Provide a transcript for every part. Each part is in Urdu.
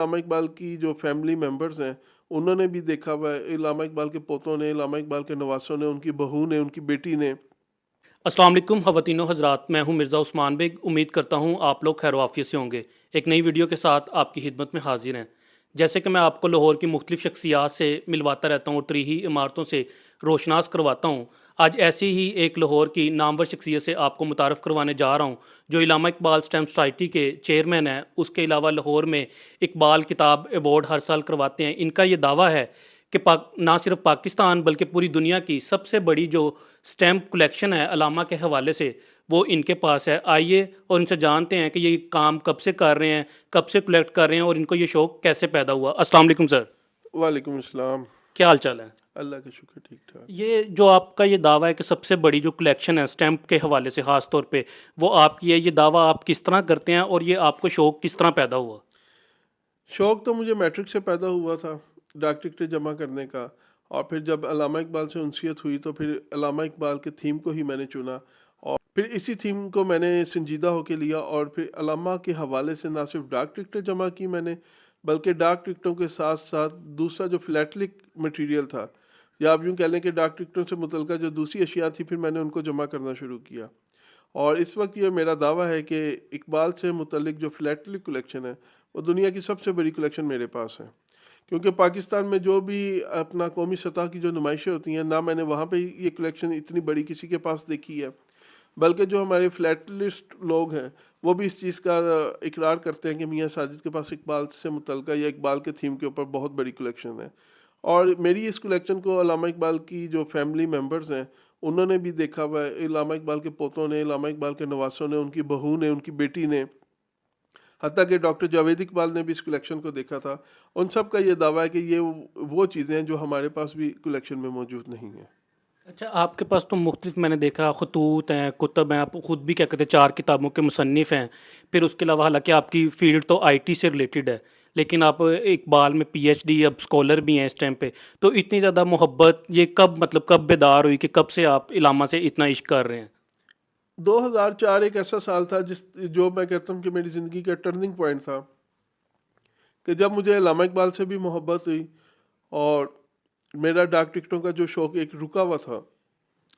علامہ اقبال کی جو فیملی ممبرز ہیں انہوں نے بھی دیکھا ہوا ہے، علامہ اقبال کے پوتوں نے، علامہ اقبال کے نواسوں نے، ان کی بہو نے، ان کی بیٹی نے۔ السلام علیکم خواتین و حضرات، میں ہوں مرزا عثمان بیگ۔ امید کرتا ہوں آپ لوگ خیر و عافیت سے ہوں گے۔ ایک نئی ویڈیو کے ساتھ آپ کی خدمت میں حاضر ہیں۔ جیسے کہ میں آپ کو لاہور کی مختلف شخصیات سے ملواتا رہتا ہوں اور تاریخی عمارتوں سے روشناس کرواتا ہوں، آج ایسی ہی ایک لاہور کی نامور شخصیت سے آپ کو متعارف کروانے جا رہا ہوں جو علامہ اقبال اسٹیمپ سوسائٹی کے چیئرمین ہیں۔ اس کے علاوہ لاہور میں اقبال کتاب ایوارڈ ہر سال کرواتے ہیں۔ ان کا یہ دعویٰ ہے کہ نہ صرف پاکستان بلکہ پوری دنیا کی سب سے بڑی جو سٹیمپ کلیکشن ہے علامہ کے حوالے سے وہ ان کے پاس ہے۔ آئیے اور ان سے جانتے ہیں کہ یہ کام کب سے کر رہے ہیں، کب سے کلیکٹ کر رہے ہیں اور ان کو یہ شوق کیسے پیدا ہوا۔ السلام علیکم سر، وعلیکم السلام۔ کیا حال چال ہے؟ اللہ کا شکر، ٹھیک ٹھاک۔ یہ جو آپ کا یہ دعویٰ ہے کہ سب سے بڑی جو کلیکشن ہے سٹیمپ کے حوالے سے خاص طور پہ وہ آپ کی ہے، یہ دعویٰ آپ کس طرح کرتے ہیں اور یہ آپ کو شوق کس طرح پیدا ہوا؟ شوق تو مجھے میٹرک سے پیدا ہوا تھا، ڈاک ٹکٹیں جمع کرنے کا، اور پھر جب علامہ اقبال سے انسیت ہوئی تو پھر علامہ اقبال کے تھیم کو ہی میں نے چنا، اور پھر اسی تھیم کو میں نے سنجیدہ ہو کے لیا، اور پھر علامہ کے حوالے سے نہ صرف ڈاک ٹکٹیں جمع کی میں نے، بلکہ ڈاک ٹکٹوں کے ساتھ ساتھ دوسرا جو فلیٹلک مٹیریل تھا، یا آپ یوں کہہ لیں کہ ڈاک ٹکٹوں سے متعلقہ جو دوسری اشیاء تھی، پھر میں نے ان کو جمع کرنا شروع کیا۔ اور اس وقت یہ میرا دعویٰ ہے کہ اقبال سے متعلق جو فلیٹلک کلیکشن ہے وہ دنیا کی سب سے بڑی کلیکشن میرے پاس ہے، کیونکہ پاکستان میں جو بھی اپنا قومی سطح کی جو نمائشیں ہوتی ہیں، نہ میں نے وہاں پہ یہ کلیکشن اتنی بڑی کسی کے پاس دیکھی ہے، بلکہ جو ہمارے فلیٹ لسٹ لوگ ہیں وہ بھی اس چیز کا اقرار کرتے ہیں کہ میاں ساجد کے پاس اقبال سے متعلقہ یا اقبال کے تھیم کے اوپر بہت بڑی کلیکشن ہے۔ اور میری اس کلیکشن کو علامہ اقبال کی جو فیملی ممبرز ہیں انہوں نے بھی دیکھا ہوا ہے، علامہ اقبال کے پوتوں نے، علامہ اقبال کے نواسوں نے، ان کی بہو نے، ان کی بیٹی نے، حتیٰ کہ ڈاکٹر جاوید اقبال نے بھی اس کلیکشن کو دیکھا تھا۔ ان سب کا یہ دعویٰ ہے کہ یہ وہ چیزیں ہیں جو ہمارے پاس بھی کلیکشن میں موجود نہیں ہیں۔ اچھا، آپ کے پاس تو مختلف میں نے دیکھا خطوط ہیں، کتب ہیں، آپ خود بھی کیا کہتے ہیں 4 کتابوں کے مصنف ہیں۔ پھر اس کے علاوہ حالانکہ آپ کی فیلڈ تو آئی ٹی سے ریلیٹڈ ہے، لیکن آپ اقبال میں پی ایچ ڈی اب اسکالر بھی ہیں اس ٹائم پہ، تو اتنی زیادہ محبت یہ کب کب بیدار ہوئی کہ کب سے آپ علامہ سے اتنا عشق کر رہے ہیں؟ 2004 ایک ایسا سال تھا جو میں کہتا ہوں کہ میری زندگی کا ٹرننگ پوائنٹ تھا، کہ جب مجھے علامہ اقبال سے بھی محبت ہوئی، اور میرا ڈاک ٹکٹوں کا جو شوق ایک رکا ہوا تھا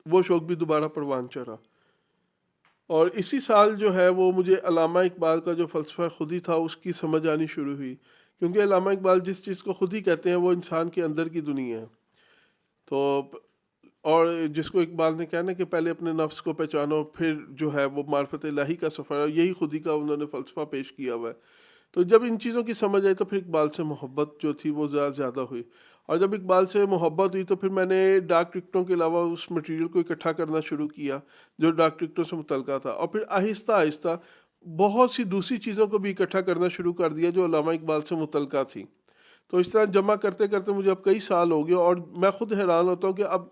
وہ شوق بھی دوبارہ پروان چڑھا۔ اور اسی سال جو ہے وہ مجھے علامہ اقبال کا جو فلسفہ خودی تھا اس کی سمجھ آنی شروع ہوئی، کیونکہ علامہ اقبال جس چیز کو خودی کہتے ہیں وہ انسان کے اندر کی دنیا ہے۔ تو اور جس کو اقبال نے کہنا کہ پہلے اپنے نفس کو پہچانو، پھر جو ہے وہ معرفت الہی کا سفر ہے، یہی خودی کا انہوں نے فلسفہ پیش کیا ہوا ہے۔ تو جب ان چیزوں کی سمجھ آئی تو پھر اقبال سے محبت جو تھی وہ زیادہ ہوئی، اور جب اقبال سے محبت ہوئی تو پھر میں نے ڈاک ٹکٹوں کے علاوہ اس مٹیریل کو اکٹھا کرنا شروع کیا جو ڈاک ٹکٹوں سے متعلقہ تھا، اور پھر آہستہ آہستہ بہت سی دوسری چیزوں کو بھی اکٹھا کرنا شروع کر دیا جو علامہ اقبال سے متعلقہ تھی۔ تو اس طرح جمع کرتے کرتے مجھے اب کئی سال ہو گئے، اور میں خود حیران ہوتا ہوں کہ اب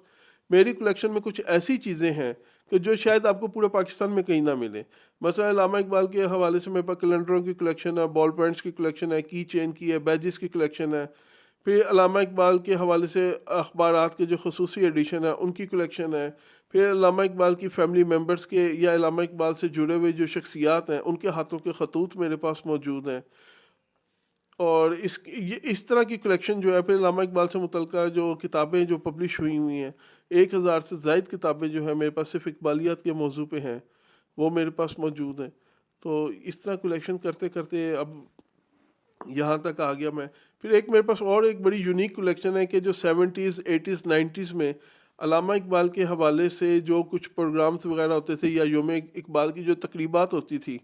میری کلیکشن میں کچھ ایسی چیزیں ہیں کہ جو شاید آپ کو پورے پاکستان میں کہیں نہ ملے۔ مثلا علامہ اقبال کے حوالے سے میرے پاس کیلنڈروں کی کلیکشن ہے، بال پوائنٹس کی کلیکشن ہے، کی چین کی ہے، بیجز کی کلیکشن ہے۔ پھر علامہ اقبال کے حوالے سے اخبارات کے جو خصوصی ایڈیشن ہیں ان کی کلیکشن ہے۔ پھر علامہ اقبال کی فیملی ممبرز کے یا علامہ اقبال سے جڑے ہوئے جو شخصیات ہیں ان کے ہاتھوں کے خطوط میرے پاس موجود ہیں۔ اور اس طرح کی کلیکشن جو ہے، پھر علامہ اقبال سے متعلقہ جو کتابیں جو پبلش ہوئی ہیں، 1000 سے زائد کتابیں جو ہیں میرے پاس صرف اقبالیات کے موضوع پہ ہیں، وہ میرے پاس موجود ہیں۔ تو اس طرح کلیکشن کرتے کرتے اب یہاں تک آ گیا میں۔ پھر ایک میرے پاس اور ایک بڑی یونیک کلیکشن ہے کہ جو 70s 80s 90s میں علامہ اقبال کے حوالے سے جو کچھ پروگرامز وغیرہ ہوتے تھے یا یوم اقبال کی جو تقریبات ہوتی تھی،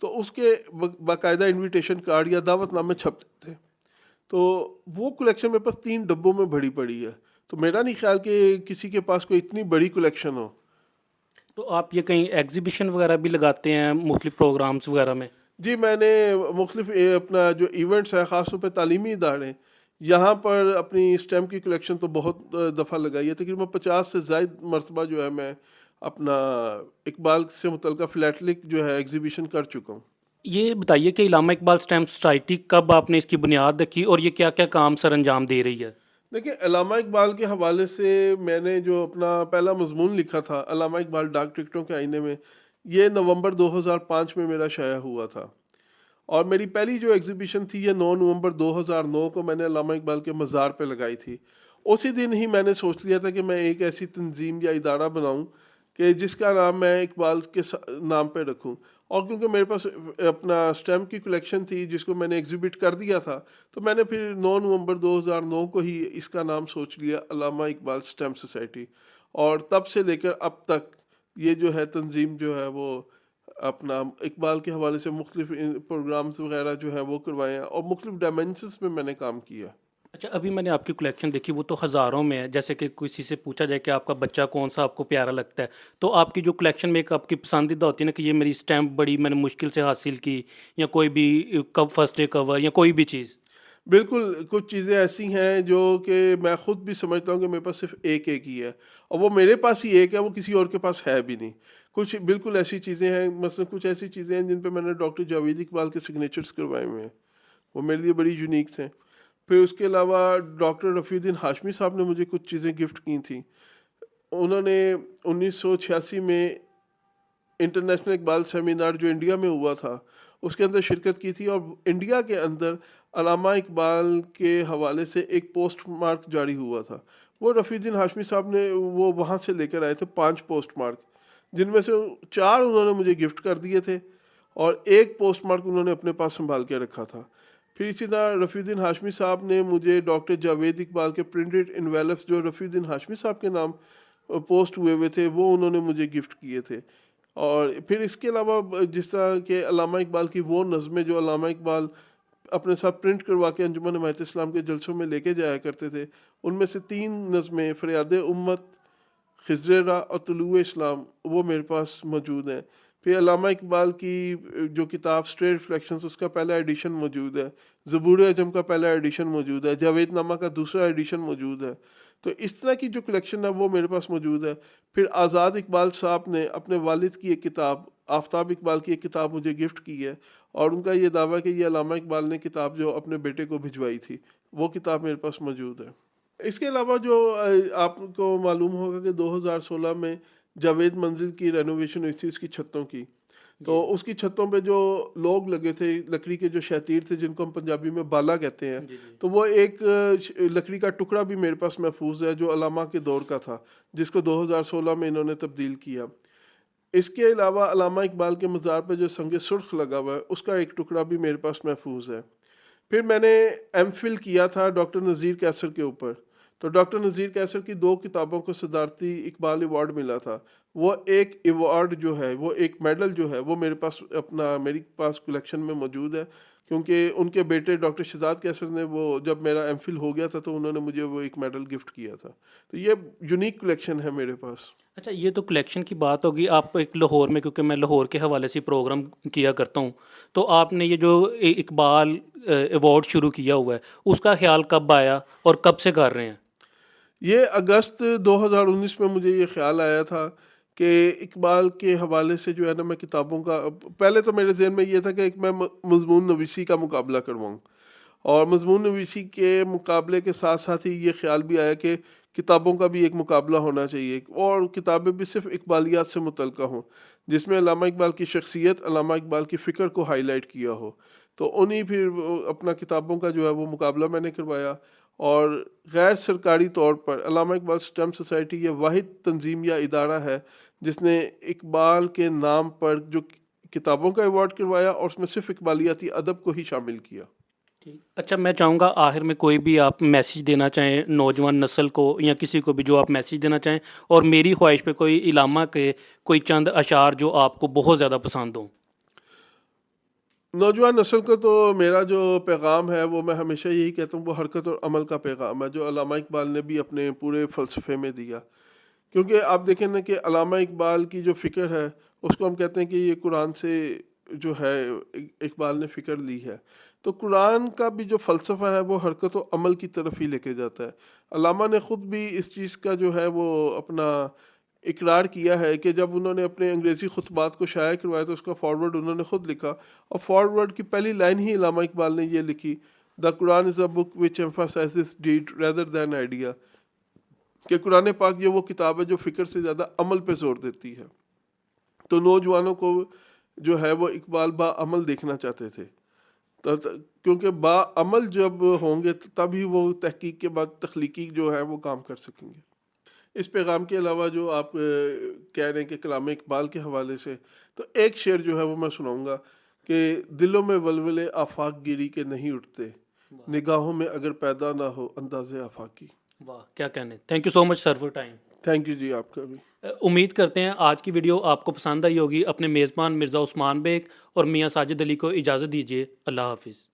تو اس کے باقاعدہ انویٹیشن کارڈ یا دعوت نامے چھپتے تھے۔ تو وہ کلیکشن میرے پاس 3 ڈبوں میں بھری پڑی ہے۔ تو میرا نہیں خیال کہ کسی کے پاس کوئی اتنی بڑی کلیکشن ہو۔ تو آپ یہ کہیں ایگزیبیشن وغیرہ بھی لگاتے ہیں مختلف پروگرامز وغیرہ میں؟ جی، میں نے مختلف اپنا جو ایونٹس ہیں، خاص طور پہ تعلیمی ادارے، یہاں پر اپنی اسٹیمپ کی کلیکشن تو بہت دفعہ لگائی ہے، تقریباً 50 سے زائد مرتبہ جو ہے میں اپنا اقبال سے متعلقہ فلیٹلک جو ہے ایگزیبیشن کر چکا ہوں۔ یہ بتائیے کہ علامہ اقبال اسٹیمپ سوسائٹی کب آپ نے اس کی بنیاد رکھی اور یہ کیا کیا کام سر انجام دے رہی ہے؟ دیکھیں، علامہ اقبال کے حوالے سے میں نے جو اپنا پہلا مضمون لکھا تھا علامہ اقبال ڈاک ٹکٹوں کے آئینے میں، یہ نومبر 2005 میں میرا شائع ہوا تھا، اور میری پہلی جو ایگزیبیشن تھی یہ 9 نومبر 2009 کو میں نے علامہ اقبال کے مزار پہ لگائی تھی. اسی دن ہی میں نے سوچ لیا تھا کہ میں ایک ایسی تنظیم یا ادارہ بناؤں کہ جس کا نام میں اقبال کے نام پہ رکھوں. اور کیونکہ میرے پاس اپنا اسٹیمپ کی کلیکشن تھی جس کو میں نے ایگزیبٹ کر دیا تھا، تو میں نے پھر 9 نومبر 2009 کو ہی اس کا نام سوچ لیا علامہ اقبال اسٹیمپ سوسائٹی. اور تب سے لے کر اب تک یہ جو ہے تنظیم جو ہے وہ اپنا اقبال کے حوالے سے مختلف پروگرامز وغیرہ جو ہے وہ کروائے ہیں، اور مختلف ڈائمینشنز میں میں نے کام کیا. اچھا، ابھی میں نے آپ کی کلیکشن دیکھی، وہ تو ہزاروں میں ہے. جیسے کہ کسی سے پوچھا جائے کہ آپ کا بچہ کون سا آپ کو پیارا لگتا ہے، تو آپ کی جو کلیکشن میں ایک آپ کی پسندیدہ ہوتی ہے نا کہ یہ میری اسٹیمپ بڑی میں نے مشکل سے حاصل کی، یا کوئی بھی فرسٹ ڈے کور یا کوئی بھی چیز. بالکل، کچھ چیزیں ایسی ہیں جو کہ میں خود بھی سمجھتا ہوں کہ میرے پاس صرف ایک ایک ہی ہے، اور وہ میرے پاس ہی ایک ہے، وہ کسی اور کے پاس ہے بھی نہیں. کچھ بالکل ایسی چیزیں ہیں، مثلا کچھ ایسی چیزیں ہیں جن پہ میں نے ڈاکٹر جاوید اقبال کے سگنیچرز کروائے ہوئے ہیں، وہ میرے لیے بڑی یونیک ہیں. پھر اس کے علاوہ ڈاکٹر رفیع الدین ہاشمی صاحب نے مجھے کچھ چیزیں گفٹ کی تھیں. انہوں نے 1986 میں انٹرنیشنل اقبال سیمینار جو انڈیا میں ہوا تھا اس کے اندر شرکت کی تھی، اور انڈیا کے اندر علامہ اقبال کے حوالے سے ایک پوسٹ مارک جاری ہوا تھا. وہ رفیع الدین ہاشمی صاحب نے وہ وہاں سے لے کر آئے تھے 5 پوسٹ مارک، جن میں سے 4 انہوں نے مجھے گفٹ کر دیے تھے، اور ایک پوسٹ مارک انہوں نے اپنے پاس سنبھال کے رکھا تھا. پھر اسی طرح رفیع الدین ہاشمی صاحب نے مجھے ڈاکٹر جاوید اقبال کے پرنٹڈ انویلپس جو رفیع الدین ہاشمی صاحب کے نام پوسٹ ہوئے تھے وہ انہوں نے مجھے گفٹ کیے تھے. اور پھر اس کے علاوہ جس طرح کہ علامہ اقبال کی وہ نظمیں جو علامہ اقبال اپنے ساتھ پرنٹ کروا کے انجمن حمایت اسلام کے جلسوں میں لے کے جایا کرتے تھے، ان میں سے 3 نظمیں فریاد امت، خضر راہ اور طلوع اسلام وہ میرے پاس موجود ہیں. پھر علامہ اقبال کی جو کتاب اسٹریٹ ریفلیکشنز اس کا پہلا ایڈیشن موجود ہے، زبور اعظم کا پہلا ایڈیشن موجود ہے، جاوید نامہ کا دوسرا ایڈیشن موجود ہے. تو اس طرح کی جو کلیکشن ہے وہ میرے پاس موجود ہے. پھر آزاد اقبال صاحب نے اپنے والد کی ایک کتاب، آفتاب اقبال کی ایک کتاب مجھے گفٹ کی ہے، اور ان کا یہ دعویٰ ہے کہ یہ علامہ اقبال نے کتاب جو اپنے بیٹے کو بھجوائی تھی وہ کتاب میرے پاس موجود ہے. اس کے علاوہ جو آپ کو معلوم ہوگا کہ 2016 میں جاوید منزل کی رینوویشن ہوئی تھی اس کی چھتوں کی، تو جی اس کی چھتوں پہ جو لوگ لگے تھے لکڑی کے جو شتیر تھے جن کو ہم پنجابی میں بالا کہتے ہیں، جی جی. تو وہ ایک لکڑی کا ٹکڑا بھی میرے پاس محفوظ ہے جو علامہ کے دور کا تھا، جس کو 2016 میں انہوں نے تبدیل کیا. اس کے علاوہ علامہ اقبال کے مزار پہ جو سنگ سرخ لگا ہوا ہے اس کا ایک ٹکڑا بھی میرے پاس محفوظ ہے. پھر میں نے ایم فل کیا تھا ڈاکٹر نذیر کیسر کے اوپر، تو ڈاکٹر نذیر کیسر کی 2 کتابوں کو صدارتی اقبال ایوارڈ ملا تھا. وہ ایک ایوارڈ جو ہے، وہ ایک میڈل جو ہے وہ میری پاس کلیکشن میں موجود ہے، کیونکہ ان کے بیٹے ڈاکٹر شہزاد کیسر نے وہ جب میرا ایم فل ہو گیا تھا تو انہوں نے مجھے وہ ایک میڈل گفٹ کیا تھا. تو یہ یونیک کلیکشن ہے میرے پاس. اچھا، یہ تو کلیکشن کی بات ہوگی. آپ ایک لاہور میں، کیونکہ میں لاہور کے حوالے سے پروگرام کیا کرتا ہوں، تو آپ نے یہ جو اقبال ایوارڈ شروع کیا ہوا ہے اس کا خیال کب آیا اور کب سے کر رہے ہیں؟ یہ اگست 2019 میں مجھے یہ خیال آیا تھا کہ اقبال کے حوالے سے جو ہے نا میں کتابوں کا، پہلے تو میرے ذہن میں یہ تھا کہ ایک میں مضمون نویسی کا مقابلہ کرواؤں، اور مضمون نویسی کے مقابلے کے ساتھ ساتھ ہی یہ خیال بھی آیا کہ کتابوں کا بھی ایک مقابلہ ہونا چاہیے، اور کتابیں بھی صرف اقبالیات سے متعلقہ ہوں جس میں علامہ اقبال کی شخصیت، علامہ اقبال کی فکر کو ہائی لائٹ کیا ہو. تو انہی پھر اپنا کتابوں کا جو ہے وہ مقابلہ میں نے کروایا. اور غیر سرکاری طور پر علامہ اقبال اسٹیمپ سوسائٹی یہ واحد تنظیم یا ادارہ ہے جس نے اقبال کے نام پر جو کتابوں کا ایوارڈ کروایا اور اس میں صرف اقبالیاتی ادب کو ہی شامل کیا. ٹھیک. اچھا، میں چاہوں گا آخر میں کوئی بھی آپ میسیج دینا چاہیں نوجوان نسل کو یا کسی کو بھی جو آپ میسیج دینا چاہیں، اور میری خواہش پہ کوئی علامہ کے کوئی چند اشعار جو آپ کو بہت زیادہ پسند ہوں. نوجوان نسل کو تو میرا جو پیغام ہے وہ میں ہمیشہ یہی کہتا ہوں، وہ حرکت اور عمل کا پیغام ہے جو علامہ اقبال نے بھی اپنے پورے فلسفے میں دیا. کیونکہ آپ دیکھیں نا کہ علامہ اقبال کی جو فکر ہے اس کو ہم کہتے ہیں کہ یہ قرآن سے جو ہے اقبال نے فکر لی ہے. تو قرآن کا بھی جو فلسفہ ہے وہ حرکت و عمل کی طرف ہی لے کے جاتا ہے. علامہ نے خود بھی اس چیز کا جو ہے وہ اپنا اقرار کیا ہے کہ جب انہوں نے اپنے انگریزی خطبات کو شائع کروایا تو اس کا فارورڈ انہوں نے خود لکھا، اور فارورڈ کی پہلی لائن ہی علامہ اقبال نے یہ لکھی، "دا قرآن از اے بک وچ emphasizes deed rather than idea"، کہ قرآن پاک یہ وہ کتاب ہے جو فکر سے زیادہ عمل پہ زور دیتی ہے. تو نوجوانوں کو جو ہے وہ اقبال با عمل دیکھنا چاہتے تھے. کیونکہ باعمل جب ہوں گے تو تبھی وہ تحقیق کے بعد تخلیقی جو ہے وہ کام کر سکیں گے۔ اس پیغام کے علاوہ جو آپ کہہ رہے ہیں کہ کلام اقبال کے حوالے سے، تو ایک شعر جو ہے وہ میں سناؤں گا کہ دلوں میں ولولے آفاق گیری کے نہیں اٹھتے، واہ نگاہوں میں اگر پیدا نہ ہو انداز آفاقی۔ واہ، کیا کہنے. Thank you so much sir for time. Thank you جی، آپ کا بھی۔ امید کرتے ہیں آج کی ویڈیو آپ کو پسند آئی ہوگی. اپنے میزبان مرزا عثمان بیگ اور میاں ساجد علی کو اجازت دیجیے. اللہ حافظ.